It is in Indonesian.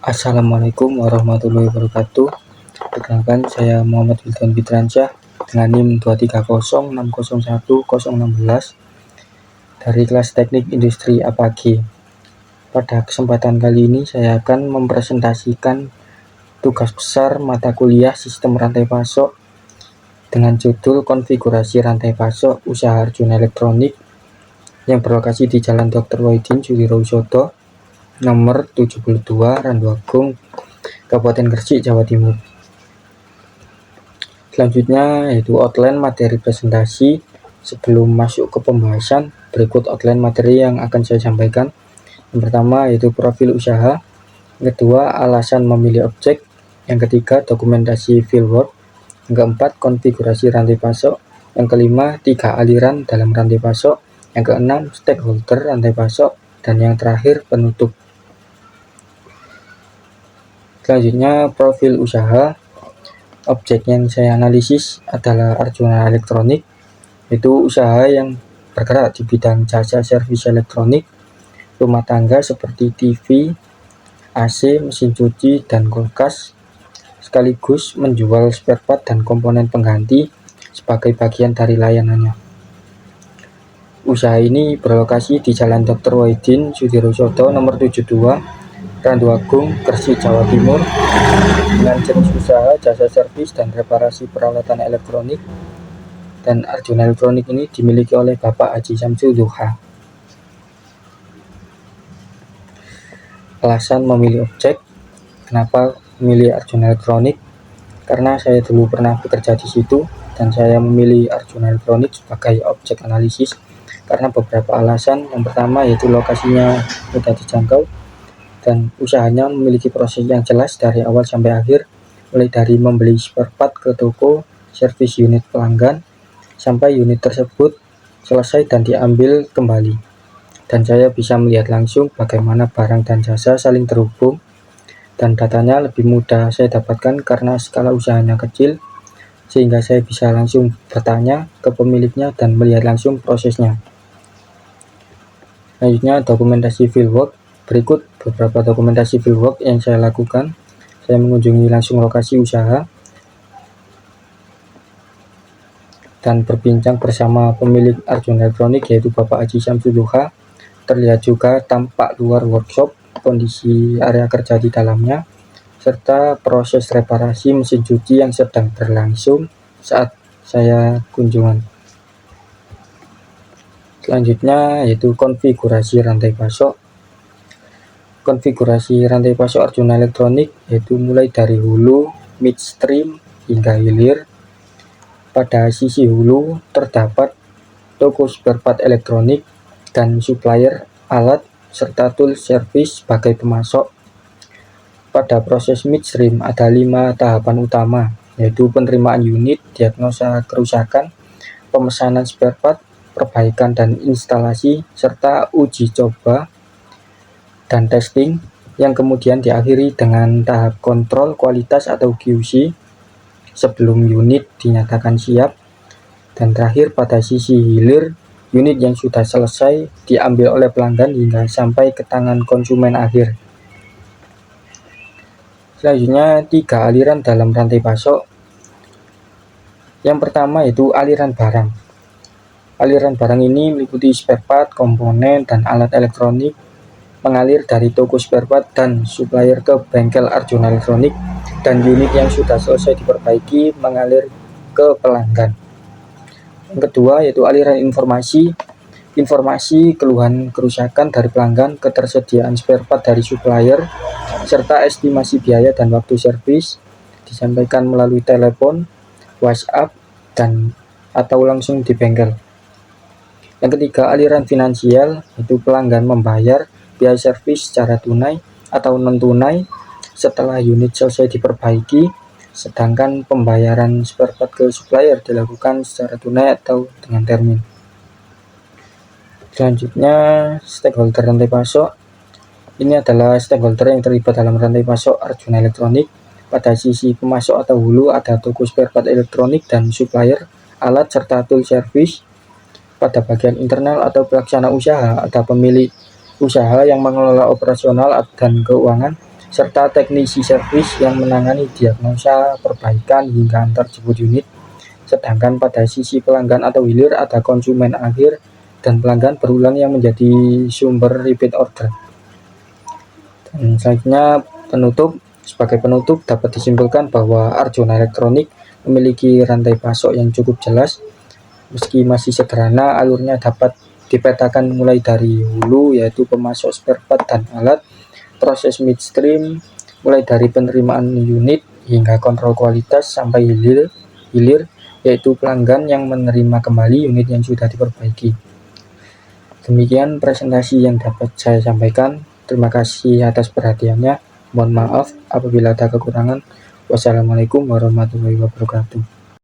Assalamualaikum warahmatullahi wabarakatuh. Perkenalkan, saya Muhammad Wildan Fitransyah dengan NIM 230601016 dari kelas Teknik Industri APAGI. Pada kesempatan kali ini saya akan mempresentasikan tugas besar mata kuliah Sistem Rantai Pasok dengan judul Konfigurasi Rantai Pasok Usaha Arjuna Elektronik yang berlokasi di Jalan Dr. Wahidin Sudirohusodo nomor 72 Randuagung, Kabupaten Gresik, Jawa Timur. Selanjutnya yaitu outline materi presentasi. Sebelum masuk ke pembahasan, berikut outline materi yang akan saya sampaikan. Yang pertama yaitu profil usaha, yang kedua alasan memilih objek, yang ketiga dokumentasi fieldwork, yang keempat konfigurasi rantai pasok, yang kelima 3 aliran dalam rantai pasok, yang keenam stakeholder rantai pasok, dan yang terakhir penutup. Selanjutnya profil usaha. Objek yang saya analisis adalah Arjuna Elektronik, yaitu usaha yang bergerak di bidang jasa servis elektronik rumah tangga seperti TV, AC, mesin cuci, dan kulkas, sekaligus menjual spare part dan komponen pengganti sebagai bagian dari layanannya. Usaha ini berlokasi di Jalan Dr. Wahidin Sudirohusodo nomor 72 Randuagung, Gresik, Jawa Timur, dengan jenis usaha jasa servis dan reparasi peralatan elektronik, dan Arjuna Elektronik ini dimiliki oleh Bapak Haji Syamsul Duha. Alasan memilih objek. Kenapa memilih Arjuna Elektronik? Karena saya dulu pernah bekerja di situ dan saya memilih Arjuna Elektronik sebagai objek analisis karena beberapa alasan. Yang pertama yaitu lokasinya mudah dijangkau dan usahanya memiliki proses yang jelas dari awal sampai akhir, mulai dari membeli spare part ke toko, servis unit pelanggan, sampai unit tersebut selesai dan diambil kembali. Dan saya bisa melihat langsung bagaimana barang dan jasa saling terhubung, dan datanya lebih mudah saya dapatkan karena skala usahanya kecil, sehingga saya bisa langsung bertanya ke pemiliknya dan melihat langsung prosesnya. Selanjutnya dokumentasi fieldwork. Berikut beberapa dokumentasi fieldwork yang saya lakukan. Saya mengunjungi langsung lokasi usaha dan berbincang bersama pemilik Arjuna Elektronik yaitu Bapak Haji Syamsul Duha. Terlihat juga tampak luar workshop, kondisi area kerja di dalamnya, serta proses reparasi mesin cuci yang sedang berlangsung saat saya kunjungan. Selanjutnya yaitu konfigurasi rantai pasok. Konfigurasi rantai pasok Arjuna Elektronik yaitu mulai dari hulu, midstream, hingga hilir. Pada sisi hulu terdapat toko spare part elektronik dan supplier alat serta tool service sebagai pemasok. Pada proses midstream ada 5 tahapan utama, yaitu penerimaan unit, diagnosa kerusakan, pemesanan spare part, perbaikan dan instalasi, serta uji coba dan testing, yang kemudian diakhiri dengan tahap kontrol kualitas atau QC sebelum unit dinyatakan siap. Dan terakhir pada sisi hilir, unit yang sudah selesai diambil oleh pelanggan hingga sampai ke tangan konsumen akhir. Selanjutnya 3 aliran dalam rantai pasok. Yang pertama yaitu aliran barang. Aliran barang ini meliputi spare part, komponen, dan alat elektronik mengalir dari toko spare part dan supplier ke bengkel Arjuna Elektronik, dan unit yang sudah selesai diperbaiki mengalir ke pelanggan. Yang kedua yaitu aliran informasi. Informasi keluhan kerusakan dari pelanggan, ketersediaan spare part dari supplier, serta estimasi biaya dan waktu servis disampaikan melalui telepon, WhatsApp, dan atau langsung di bengkel. Yang ketiga aliran finansial, yaitu pelanggan membayar biaya servis secara tunai atau non-tunai setelah unit selesai diperbaiki, sedangkan pembayaran spare part ke supplier dilakukan secara tunai atau dengan termin. Selanjutnya stakeholder rantai pasok. Ini adalah stakeholder yang terlibat dalam rantai pasok Arjuna Elektronik. Pada sisi pemasok atau hulu ada toko spare part elektronik dan supplier alat serta tool service. Pada bagian internal atau pelaksana usaha ada pemilik usaha yang mengelola operasional dan keuangan, serta teknisi servis yang menangani diagnosa, perbaikan, hingga antar jemput unit. Sedangkan pada sisi pelanggan atau hilir ada konsumen akhir dan pelanggan berulang yang menjadi sumber repeat order. Dan selanjutnya sebagai penutup dapat disimpulkan bahwa Arjuna Elektronik memiliki rantai pasok yang cukup jelas. Meski masih sederhana, alurnya dapat dipetakan mulai dari hulu, yaitu pemasok spare part dan alat, proses midstream mulai dari penerimaan unit hingga kontrol kualitas, sampai hilir yaitu pelanggan yang menerima kembali unit yang sudah diperbaiki. Demikian presentasi yang dapat saya sampaikan. Terima kasih atas perhatiannya. Mohon maaf apabila ada kekurangan. Wassalamualaikum warahmatullahi wabarakatuh.